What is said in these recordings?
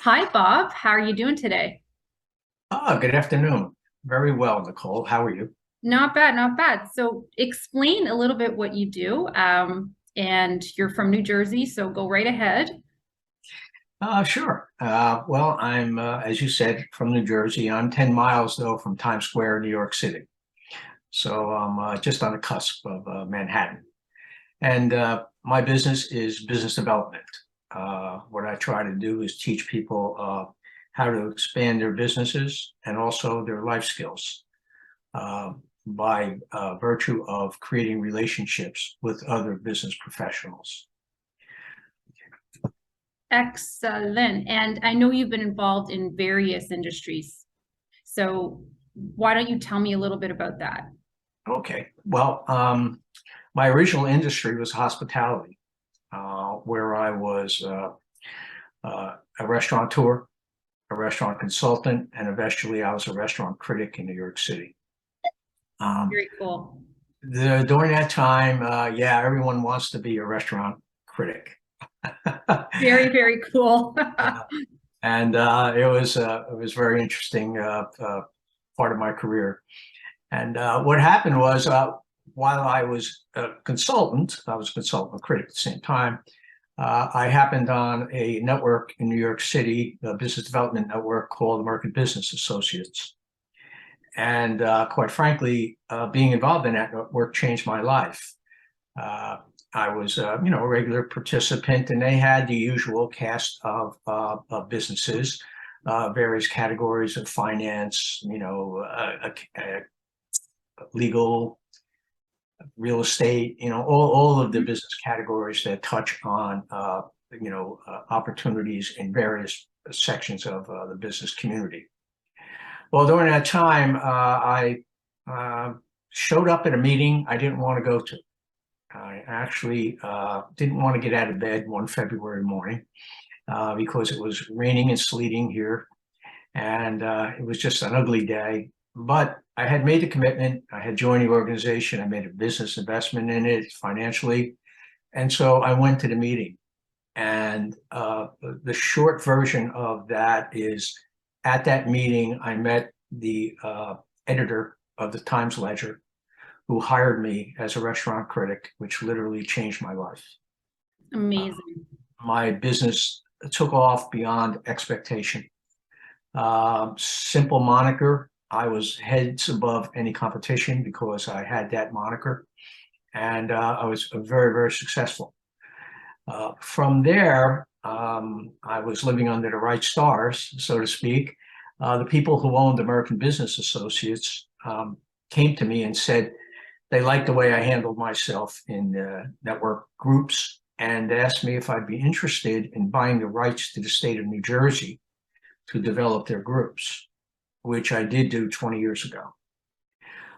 Hi, Bob. How are you doing today? Good afternoon. Very well, Nicole. How are you? Not bad, not bad. So, explain a little bit what you do. And you're from New Jersey, so go right ahead. Sure. Well, I'm, as you said, from New Jersey. I'm 10 miles, though, from Times Square, New York City. So I'm just on the cusp of Manhattan. And my business is business development. What I try to do is teach people how to expand their businesses and also their life skills uh, by virtue of creating relationships with other business professionals. Excellent. And I know you've been involved in various industries. So, why don't you tell me a little bit about that? Okay. Well, my original industry was hospitality, where I was a restaurateur, a restaurant consultant, and eventually I was a restaurant critic in New York City. Um, Very cool. During that time, yeah, everyone wants to be a restaurant critic. Very, very cool. Uh, and it was very interesting part of my career. And what happened was, while I was a consultant, a critic at the same time. I happened on a network in New York City, a business development network called American Business Associates. And quite frankly, being involved in that network changed my life. Uh, I was, a regular participant, and they had the usual cast of businesses, various categories of finance, legal, real estate, all of the business categories that touch on, opportunities in various sections of the business community. Well, during that time, I showed up at a meeting I didn't want to go to. I actually didn't want to get out of bed one February morning because it was raining and sleeting here, and it was just an ugly day. But I had made the commitment. I had joined the organization. I made a business investment in it financially. And so I went to the meeting. And the short version of that is at that meeting, I met the editor of the Times Ledger, who hired me as a restaurant critic, which literally changed my life. Uh, Amazing. my business took off beyond expectation. Simple moniker. I was heads above any competition because I had that moniker, and I was very, very successful. From there, I was living under the right stars, so to speak. The people who owned American Business Associates came to me and said they liked the way I handled myself in network groups and asked me if I'd be interested in buying the rights to the state of New Jersey to develop their groups, which I did do 20 years ago.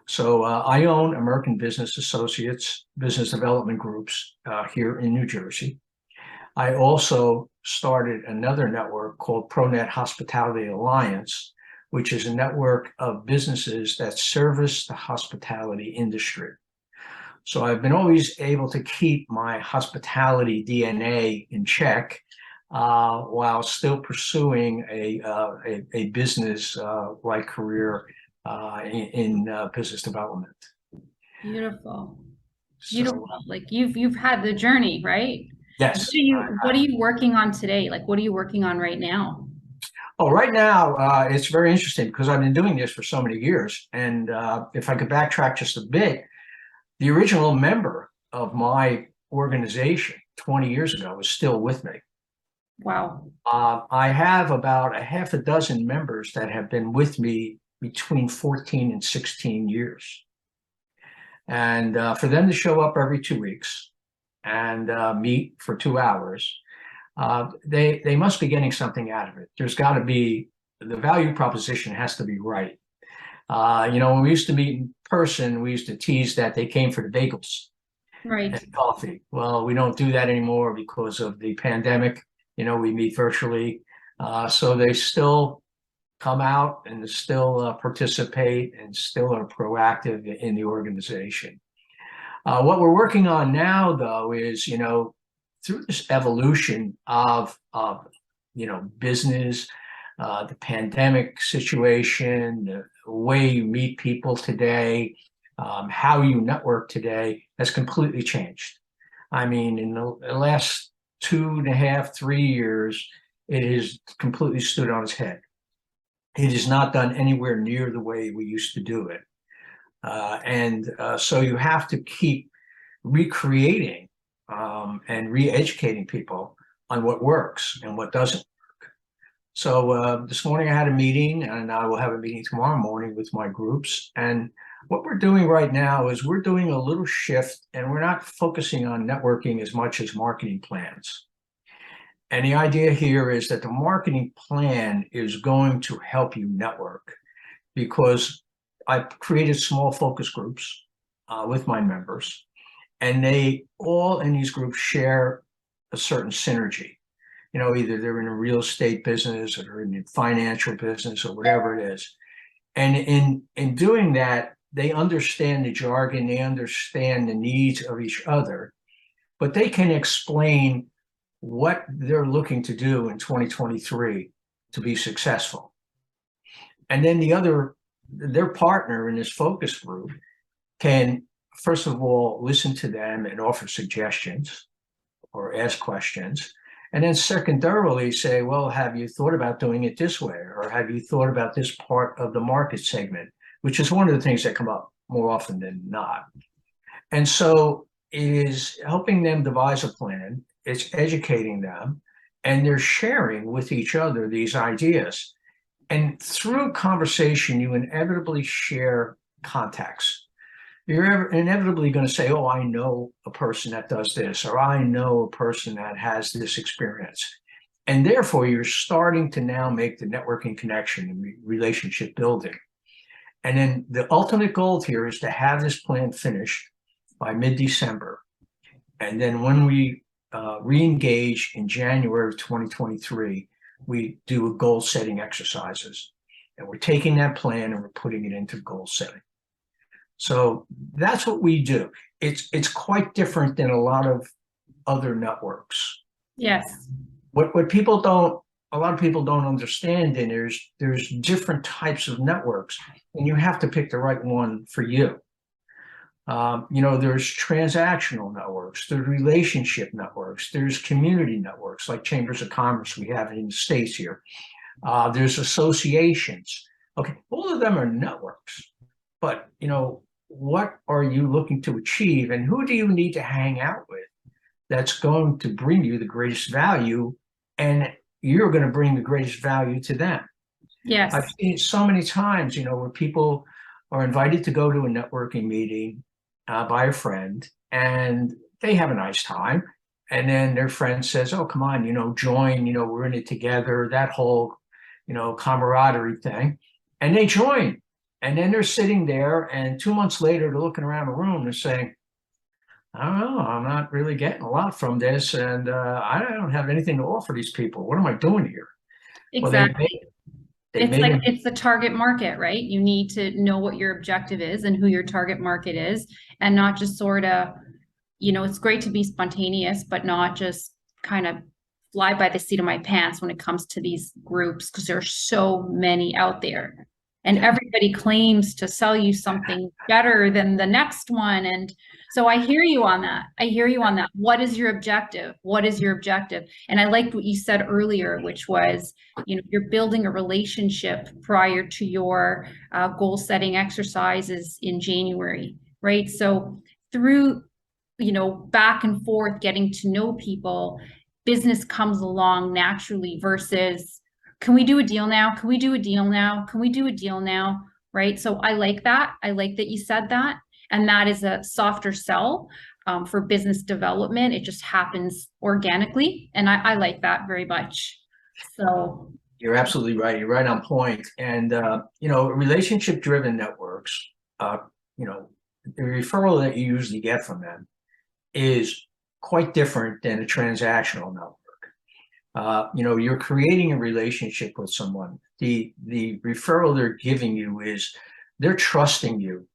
So I own American Business Associates, business development groups here in New Jersey. I also started another network called ProNet Hospitality Alliance, which is a network of businesses that service the hospitality industry. So I've been always able to keep my hospitality DNA in check while still pursuing a business like career in business development. Beautiful. So Beautiful. Like you've had the journey, right? yes. What are you working on today? Like what are you working on right now? Oh, right now it's very interesting because I've been doing this for so many years, and if I could backtrack just a bit, the original member of my organization 20 years ago is still with me. Wow. I have about a half a dozen members that have been with me between 14 and 16 years. And for them to show up every 2 weeks and meet for 2 hours, they must be getting something out of it. There's got to be, the value proposition has to be right. When we used to meet in person, we used to tease that they came for the bagels Right. and coffee. Well, we don't do that anymore because of the pandemic. We meet virtually. So they still come out and still participate and still are proactive in the organization. What we're working on now, though, is, through this evolution of business, the pandemic situation, the way you meet people today, how you network today has completely changed. I mean, in the last 2.5, 3 years, it has completely stood on its head. It is not done anywhere near the way we used to do it. So you have to keep recreating and re-educating people on what works and what doesn't work. So this morning I had a meeting, and I will have a meeting tomorrow morning with my groups. And what we're doing right now is we're doing a little shift, and we're not focusing on networking as much as marketing plans. And the idea here is that the marketing plan is going to help you network, because I've created small focus groups with my members, and they all in these groups share a certain synergy. Either they're in a real estate business or they're in the financial business or whatever it is. And in doing that, they understand the jargon, they understand the needs of each other, but they can explain what they're looking to do in 2023 to be successful. And then their partner in this focus group can, first of all, listen to them and offer suggestions or ask questions. And then secondarily say, well, have you thought about doing it this way? Or have you thought about this part of the market segment, which is one of the things that come up more often than not. And so it is helping them devise a plan. It's educating them, and they're sharing with each other these ideas. And through conversation, you inevitably share contacts. You're inevitably going to say, oh, I know a person that does this, or I know a person that has this experience. And therefore, you're starting to now make the networking connection and relationship building. And then the ultimate goal here is to have this plan finished by mid-December. And then when we re-engage in January of 2023, we do a goal setting exercises. And we're taking that plan and we're putting it into goal setting. So that's what we do. It's quite different than a lot of other networks. Yes. What a lot of people don't understand, and there's different types of networks, and you have to pick the right one for you. There's transactional networks, there's relationship networks, there's community networks like chambers of commerce we have in the States here. There's associations. Okay, all of them are networks. But, what are you looking to achieve, and who do you need to hang out with that's going to bring you the greatest value, and you're going to bring the greatest value to them? Yes. I've seen it so many times, where people are invited to go to a networking meeting by a friend, and they have a nice time. And then their friend says, oh, come on, join, we're in it together, that whole, camaraderie thing. And they join. And then they're sitting there, and 2 months later, they're looking around the room and saying, I don't know, I'm not really getting a lot from this, and I don't have anything to offer these people. What am I doing here? Exactly. Well, it's the target market, right? You need to know what your objective is and who your target market is, and not just sort of, it's great to be spontaneous, but not just kind of fly by the seat of my pants when it comes to these groups, because there's so many out there. And everybody claims to sell you something better than the next one. And so I hear you on that. What is your objective? What is your objective? And I liked what you said earlier, which was, you're building a relationship prior to your goal setting exercises in January, right? So through, back and forth, getting to know people, business comes along naturally versus, can we do a deal now? Can we do a deal now? Can we do a deal now? Right. So I like that. I like that you said that. And that is a softer sell for business development. It just happens organically. And I like that very much. So you're absolutely right. You're right on point. And, relationship driven networks, the referral that you usually get from them is quite different than a transactional network. You're creating a relationship with someone. The referral they're giving you is they're trusting you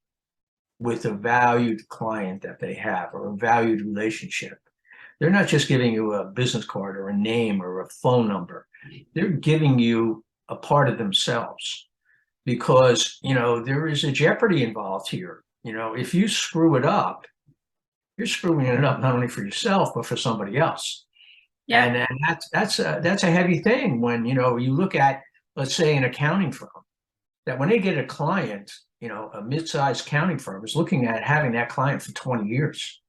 with a valued client that they have, or a valued relationship. They're not just giving you a business card or a name or a phone number. they're giving you a part of themselves, because, there is a jeopardy involved here. If you screw it up, you're screwing it up not only for yourself, but for somebody else. Yeah. And that's a heavy thing when, you look at, let's say, an accounting firm, that when they get a client, a mid-sized accounting firm is looking at having that client for 20 years.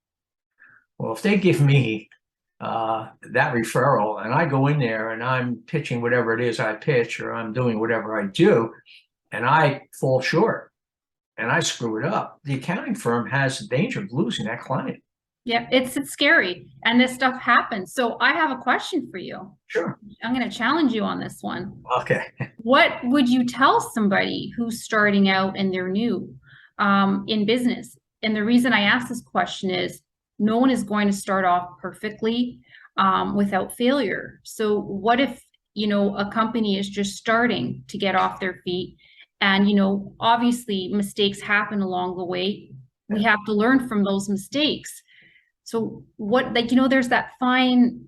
Well, if they give me that referral and I go in there and I'm pitching whatever it is I pitch, or I'm doing whatever I do, and I fall short and I screw it up, the accounting firm has the danger of losing that client. Yeah, it's scary, and this stuff happens. So I have a question for you. Sure. I'm going to challenge you on this one. Okay. What would you tell somebody who's starting out and they're new in business? And the reason I ask this question is no one is going to start off perfectly without failure. So what if, a company is just starting to get off their feet, and, obviously mistakes happen along the way. We have to learn from those mistakes. So what, there's that fine,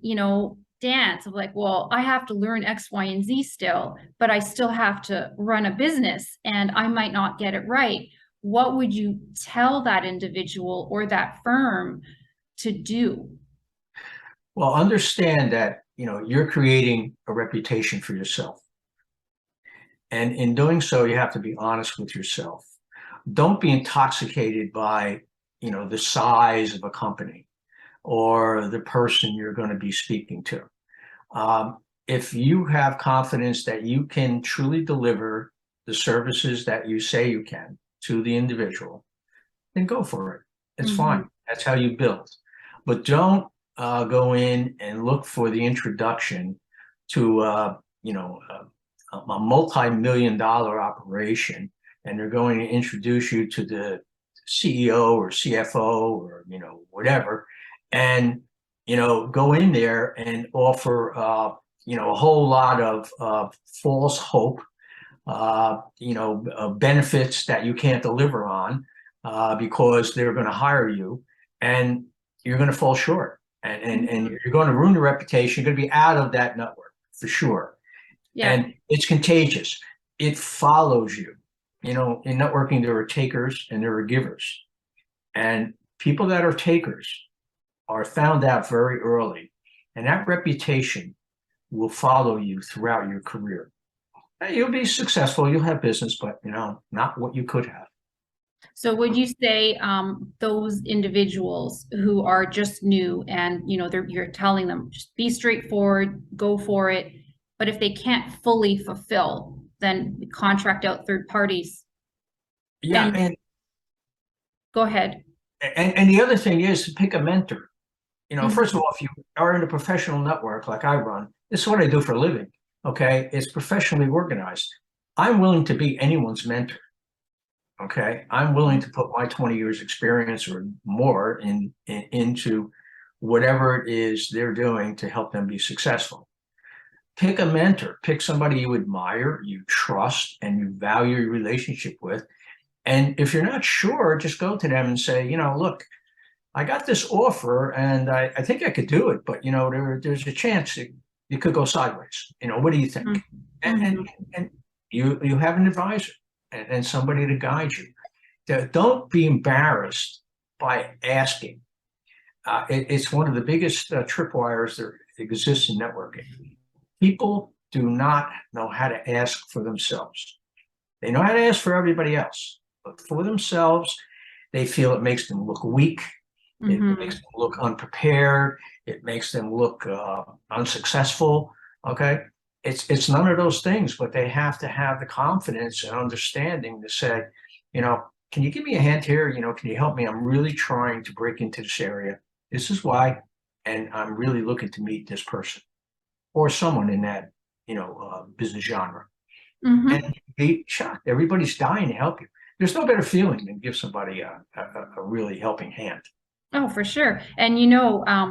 dance of like, well, I have to learn X, Y, and Z still, but I still have to run a business and I might not get it right. What would you tell that individual or that firm to do? Well, understand that, you're creating a reputation for yourself. And in doing so, you have to be honest with yourself. Don't be intoxicated by, the size of a company or the person you're going to be speaking to. If you have confidence that you can truly deliver the services that you say you can to the individual, then go for it. It's fine. That's how you build. But don't go in and look for the introduction to, a multi-million-dollar operation, and they're going to introduce you to the CEO or CFO or, whatever, and, go in there and offer, a whole lot of false hope, benefits that you can't deliver on because they're going to hire you, and you're going to fall short, and you're going to ruin the reputation. You're going to be out of that network for sure. Yeah. And it's contagious. It follows you. In networking, there are takers and there are givers. And people that are takers are found out very early. And that reputation will follow you throughout your career. You'll be successful, you'll have business, but, not what you could have. So would you say those individuals who are just new and, you're telling them, just be straightforward, go for it. But if they can't fully fulfill, then contract out third parties. Yeah. And go ahead. And the other thing is to pick a mentor. First of all, if you are in a professional network like I run, this is what I do for a living. Okay. It's professionally organized. I'm willing to be anyone's mentor. Okay. I'm willing to put my 20 years experience or more into whatever it is they're doing to help them be successful. Pick a mentor, pick somebody you admire, you trust, and you value your relationship with. And if you're not sure, just go to them and say, look, I got this offer and I think I could do it, but, there's a chance it could go sideways. What do you think? Mm-hmm. And you have an advisor and somebody to guide you. Don't be embarrassed by asking. It's one of the biggest tripwires that exists in networking. People do not know how to ask for themselves. They know how to ask for everybody else, but for themselves, they feel it makes them look weak. It makes them look unprepared. It makes them look unsuccessful. Okay. It's none of those things, but they have to have the confidence and understanding to say, can you give me a hand here? Can you help me? I'm really trying to break into this area. This is why. And I'm really looking to meet this person or someone in that, business genre. And be shocked. Everybody's dying to help you. There's no better feeling than give somebody a really helping hand. Oh, for sure. And,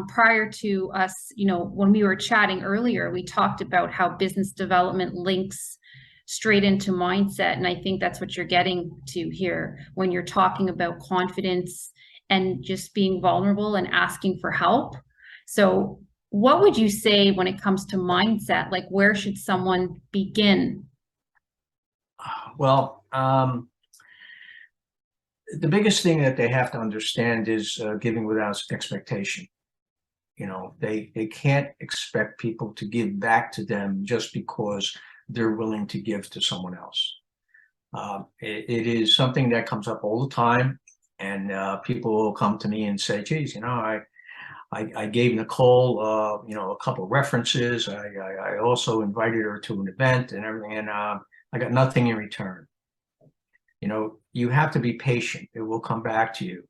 prior to us, when we were chatting earlier, we talked about how business development links straight into mindset. And I think that's what you're getting to here when you're talking about confidence and just being vulnerable and asking for help. So what would you say when it comes to mindset? Like, where should someone begin? Well, the biggest thing that they have to understand is giving without expectation. You know, they can't expect people to give back to them just because they're willing to give to someone else. It is something that comes up all the time, and people will come to me and say, geez, you know, I gave Nicole, you know, a couple of references. I also invited her to an event and everything, and I got nothing in return. You know, you have to be patient. It will come back to you.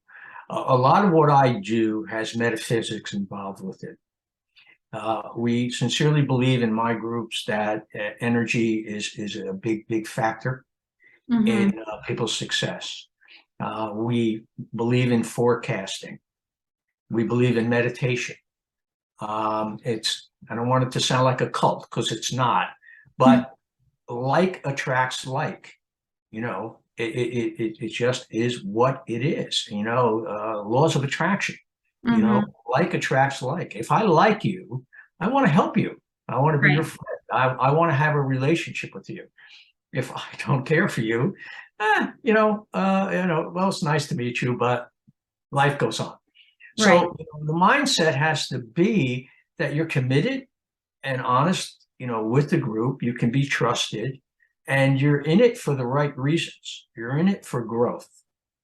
A lot of what I do has metaphysics involved with it. We sincerely believe in my groups that energy is a big factor in people's success. We believe in forecasting. We believe in meditation. I don't want it to sound like a cult, because it's not, but like attracts like, you know, it just is what it is, you know, laws of attraction, you know, like attracts like. If I like you, I want to help you. I want to be your friend. I want to have a relationship with you. If I don't care for you, you know, well, it's nice to meet you, but life goes on. So you know, the mindset has to be that you're committed and honest, you know, with the group. You can be trusted, and you're in it for the right reasons. You're in it for growth.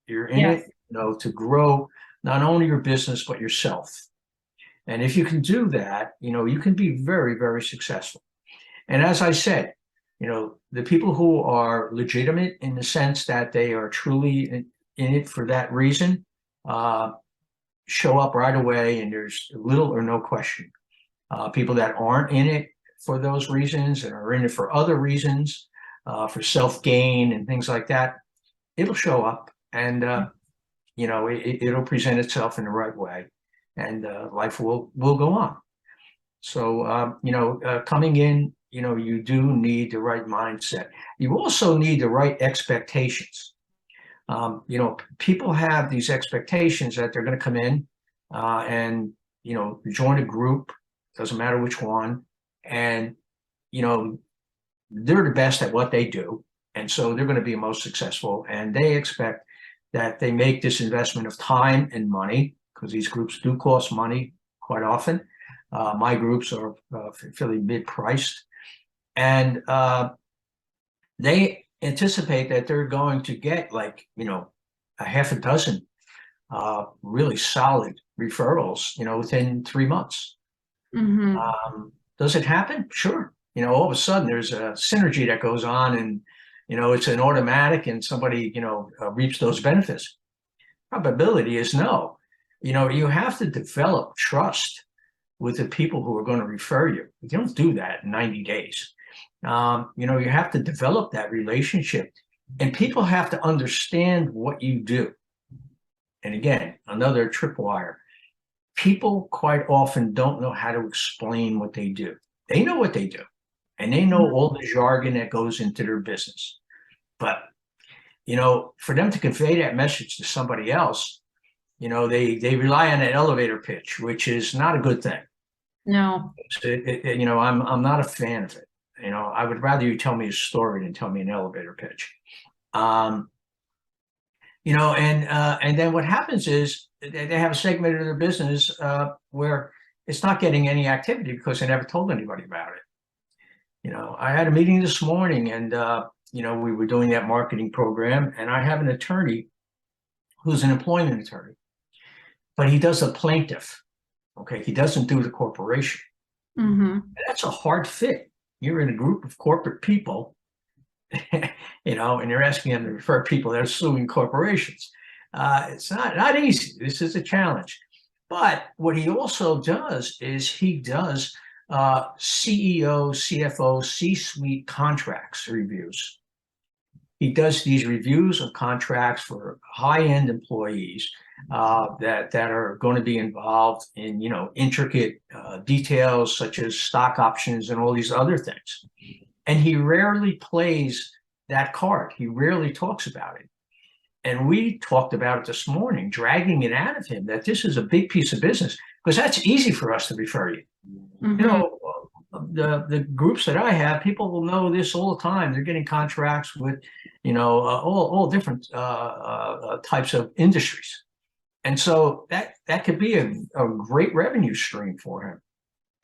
You're in it, you know, to grow not only your business, but yourself. And if you can do that, you know, you can be very successful. And as I said, you know, the people who are legitimate in the sense that they are truly in it for that reason, show up right away, and there's little or no question. People that aren't in it for those reasons and are in it for other reasons, for self-gain and things like that, it'll show up, and you know, it'll present itself in the right way, and life will go on. So you know, coming in, you know, you do need the right mindset. You also need the right expectations. You know, people have these expectations that they're going to come in and, you know, join a group, doesn't matter which one, and, you know, they're the best at what they do, and so they're going to be most successful, and they expect that they make this investment of time and money, because these groups do cost money quite often. My groups are fairly mid-priced, and they anticipate that they're going to get, like, you know, a half a dozen really solid referrals, you know, within 3 months. Does it happen? Sure. You know, all of a sudden there's a synergy that goes on, and, you know, it's an automatic, and somebody, you know, reaps those benefits. Probability is no. You know, you have to develop trust with the people who are going to refer you. You don't do that in 90 days. You know, you have to develop that relationship, and people have to understand what you do. And again, another tripwire. People quite often don't know how to explain what they do. They know what they do, and they know all the jargon that goes into their business. But, you know, for them to convey that message to somebody else, you know, they rely on an elevator pitch, which is not a good thing. No. You know, I'm not a fan of it. You know, I would rather you tell me a story than tell me an elevator pitch. You know, and then what happens is they have a segment of their business where it's not getting any activity because they never told anybody about it. You know, I had a meeting this morning, and you know, we were doing that marketing program, and I have an attorney who's an employment attorney, but he does a plaintiff. Okay, he doesn't do the corporation. That's a hard fit. You're in a group of corporate people, you know, and you're asking them to refer people that are suing corporations. It's not easy. This is a challenge. But what he also does is he does CEO, CFO, C-suite contracts reviews. He does these reviews of contracts for high-end employees that are going to be involved in, you know, intricate details such as stock options and all these other things. And he rarely plays that card. He rarely talks about it. And we talked about it this morning, dragging it out of him that this is a big piece of business, because that's easy for us to refer you. Mhm. You know, the groups that I have, people will know this all the time. They're getting contracts with, you know, all different types of industries. And so that could be a great revenue stream for him.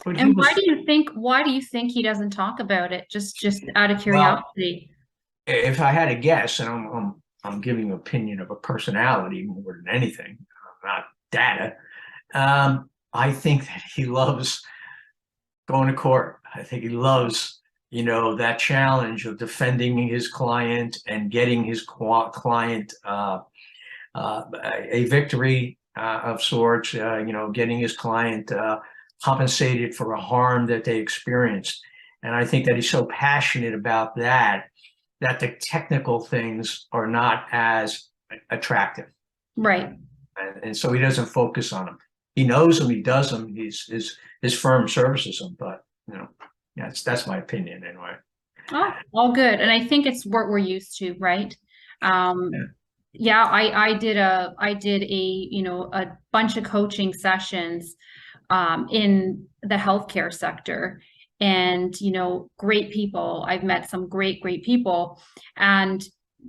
But he And was, why do you think he doesn't talk about it? Just out of well, curiosity. if I had to guess, and I'm giving an opinion of a personality more than anything, not data. I think that he loves going to court. I think he loves, you know, that challenge of defending his client and getting his client a victory of sorts. You know, getting his client compensated for a harm that they experienced. And I think that he's so passionate about that that the technical things are not as attractive. Right. And so he doesn't focus on them. He knows them, he does them, his firm services them, but you know, yeah, that's my opinion anyway. Oh, all good. And I think it's what we're used to, right? Yeah, I did a, you know, a bunch of coaching sessions in the healthcare sector. And, you know, great people. I've met some great people, and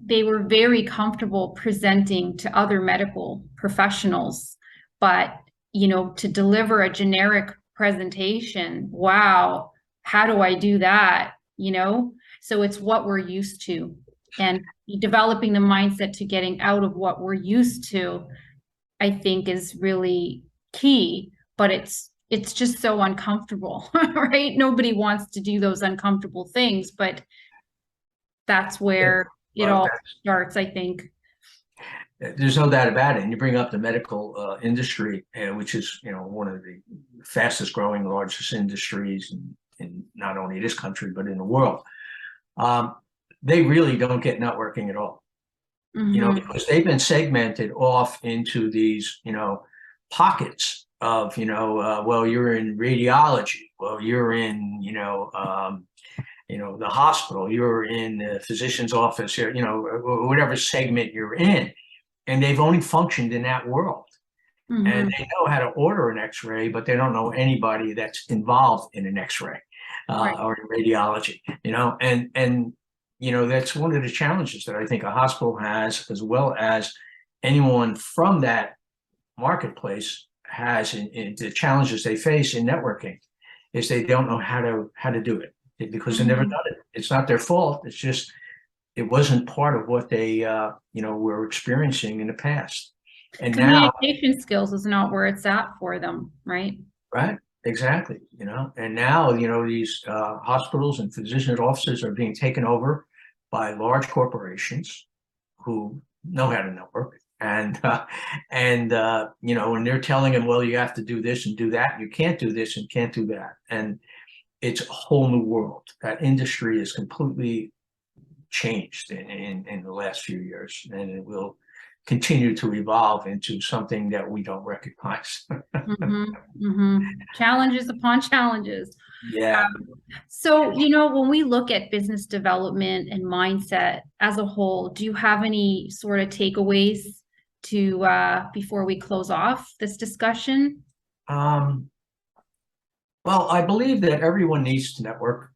they were very comfortable presenting to other medical professionals. But, you know, to deliver a generic presentation, wow, how do I do that? You know, so it's what we're used to. And developing the mindset to getting out of what we're used to, I think, is really key. But it's just so uncomfortable, right? Nobody wants to do those uncomfortable things, but that's where it Well, all starts, I think. there's no doubt about it. And you bring up the medical industry, which is, you know, one of the fastest growing, largest industries in not only this country, but in the world. They really don't get networking at all. You know, because they've been segmented off into these, you know, pockets of, you know, well, you're in radiology, well, you're in, you know, the hospital, you're in the physician's office, you know, whatever segment you're in, and they've only functioned in that world. And they know how to order an X-ray, but they don't know anybody that's involved in an X-ray Right. or in radiology, you know, and you know, that's one of the challenges that I think a hospital has, as well as anyone from that marketplace has in the challenges they face in networking, is they don't know how to do it because they've never done it. It's not their fault. It's just it wasn't part of what they you know, were experiencing in the past. And now, Communication skills is not where it's at for them, right? right, exactly, you know, and now, you know, these hospitals and physician offices are being taken over by large corporations who know how to network. And you know, when they're telling them, well, you have to do this and do that, you can't do this and can't do that. And it's a whole new world. That industry is completely changed in the last few years, and it will continue to evolve into something that we don't recognize. Challenges upon challenges. Yeah. So, you know, when we look at business development and mindset as a whole, do you have any sort of takeaways to before we close off this discussion? Well, I believe that everyone needs to network.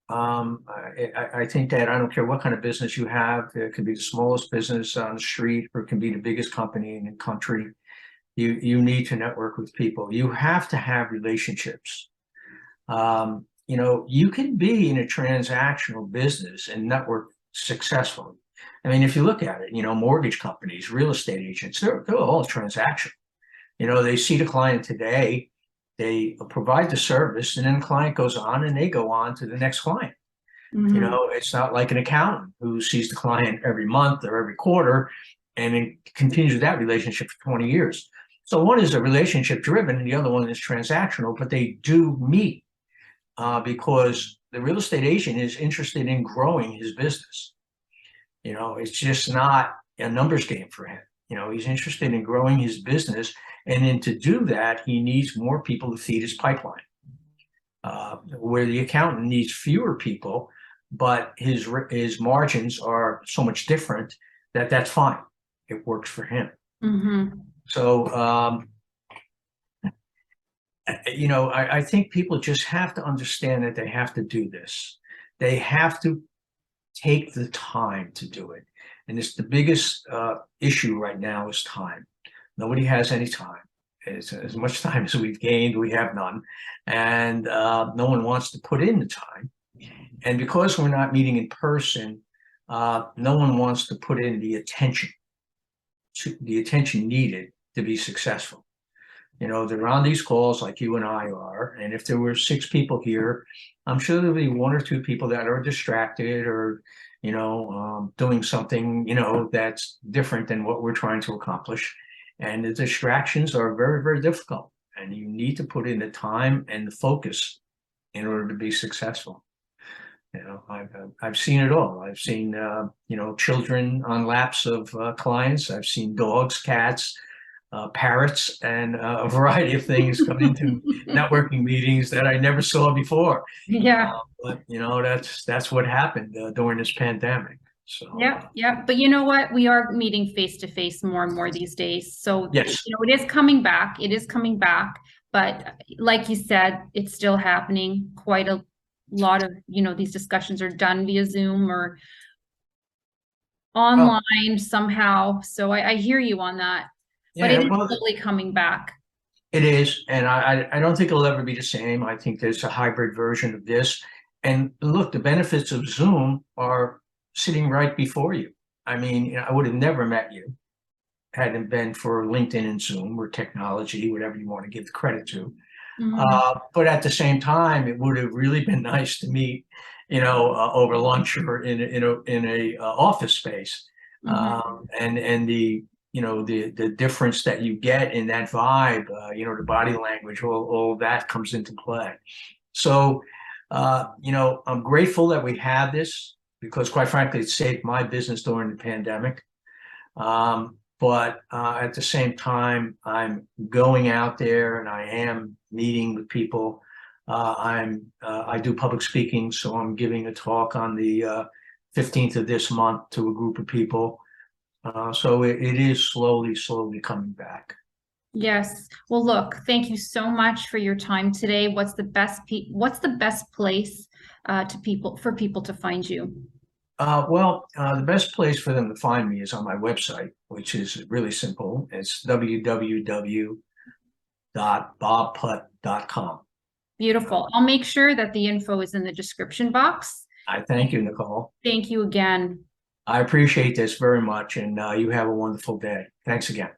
I think that I don't care what kind of business you have. It could be the smallest business on the street, or it can be the biggest company in the country. You need to network with people. You have to have relationships. You know, you can be in a transactional business and network successfully. I mean, if you look at it, you know, mortgage companies, real estate agents, they're all transactional. You know, they see the client today, they provide the service, and then the client goes on and they go on to the next client. You know, it's not like an accountant who sees the client every month or every quarter and then continues that relationship for 20 years. So one is a relationship driven and the other one is transactional, but they do meet because the real estate agent is interested in growing his business. You know, it's just not a numbers game for him. You know, he's interested in growing his business. And then to do that, he needs more people to feed his pipeline. Where the accountant needs fewer people, but his margins are so much different that that's fine. It works for him. So you know, I think people just have to understand that they have to do this. They have to take the time to do it. And it's the biggest issue right now is time. Nobody has any time. It's as much time as we've gained, we have none. And no one wants to put in the time. And because we're not meeting in person, no one wants to put in the attention needed to be successful. You know, they're on these calls like you and I are. And if there were 6 people here, I'm sure there'll be 1 or 2 people that are distracted or, you know, doing something, you know, that's different than what we're trying to accomplish. And the distractions are very, very difficult. And you need to put in the time and the focus in order to be successful. You know, I've seen it all. I've seen, you know, children on laps of clients. I've seen dogs, cats, parrots, and a variety of things come into networking meetings that I never saw before. Yeah. But you know, that's what happened during this pandemic. So Yeah. But you know what? We are meeting face to face more and more these days. So, yes, you know, it is coming back. It is coming back. But like you said, it's still happening. Quite a lot of, you know, these discussions are done via Zoom or well, online somehow. So I hear you on that. But yeah, it is well, slowly coming back. it is, and I don't think it'll ever be the same. I think there's a hybrid version of this. And look, the benefits of Zoom are sitting right before you. I mean, you know, I would have never met you hadn't been for LinkedIn and Zoom or technology, whatever you want to give the credit to. Mhm. But at the same time, it would have really been nice to meet, you know, over lunch or in a office space, Mhm. and the you know the difference that you get in that vibe, you know, the body language, all that comes into play. So, you know, I'm grateful that we have this because, quite frankly, it saved my business during the pandemic. But at the same time, I'm going out there and I am meeting with people. I do public speaking, so I'm giving a talk on the 15th of this month to a group of people. So it is slowly coming back. Yes. Well, look, thank you so much for your time today. What's the best place for people to find you? Well, the best place for them to find me is on my website, which is really simple. It's www.bobputt.com. Beautiful. I'll make sure that the info is in the description box. I thank you, Nicole. Thank you again. I appreciate this very much, and you have a wonderful day. Thanks again.